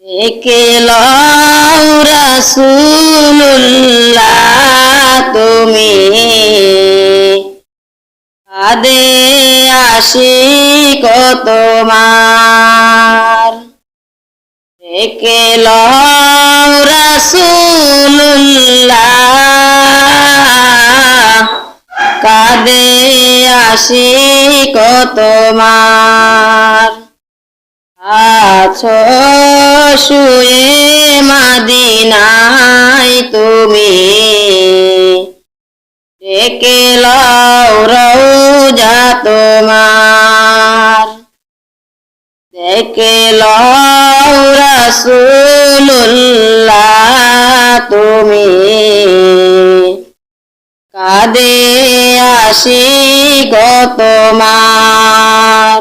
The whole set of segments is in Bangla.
ডেকে লও রাসূলুল্লাহ তুমি, কাঁদে আশিক তোমার। ডেকে লও রাসূলুল্লাহ, কাঁদে আশিক তোমার। আছো শুয়ে মদিনায় তুমি, ডেকে লও রওজা তোমার। ডেকে লও রাসূলুল্লাহ তুমি, কাঁদে আশিক তোমার।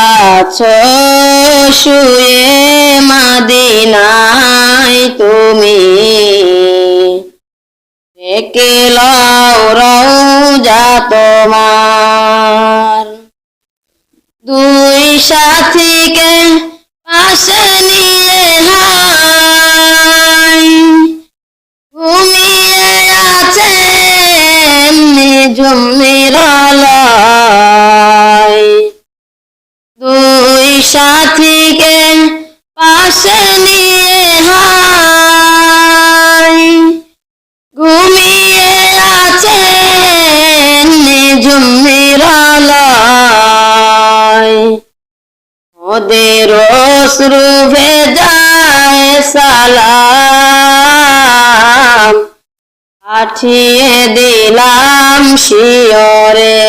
আছো শুয়ে মদিনায় তুমি, ডেকে লও রওজা তোমার। দুই সাথীকে পাশে নিয়ে হায় ঘুমিয়ে আছেন নিঝুম নিরালায়। দুই সাথীকে পাশে নিয়ে হায় ঘুমিয়ে আছেন নিঝুম নিরালায়। ওদের অশ্রু ভেজায় সালাম, পাঠিয়ে দিলাম শিয়রে।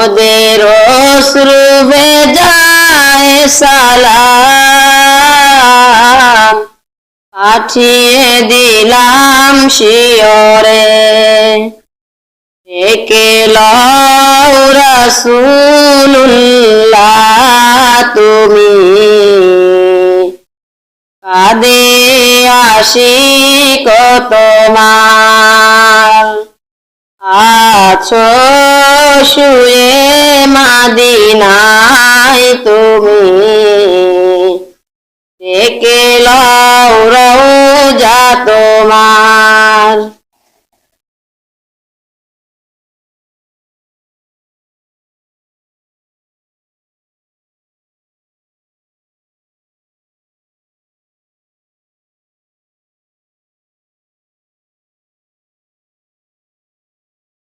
ওদের অশ্রু ভেজায় সালাম, পাঠিয়ে দিলাম শিয়রে। ডেকে লও রাসূলুল্লাহ তুমি, কাঁদে আশিক তোমার। আছো শুয়ে মদিনায় তুমি, ডেকে লও রওজা তোমার।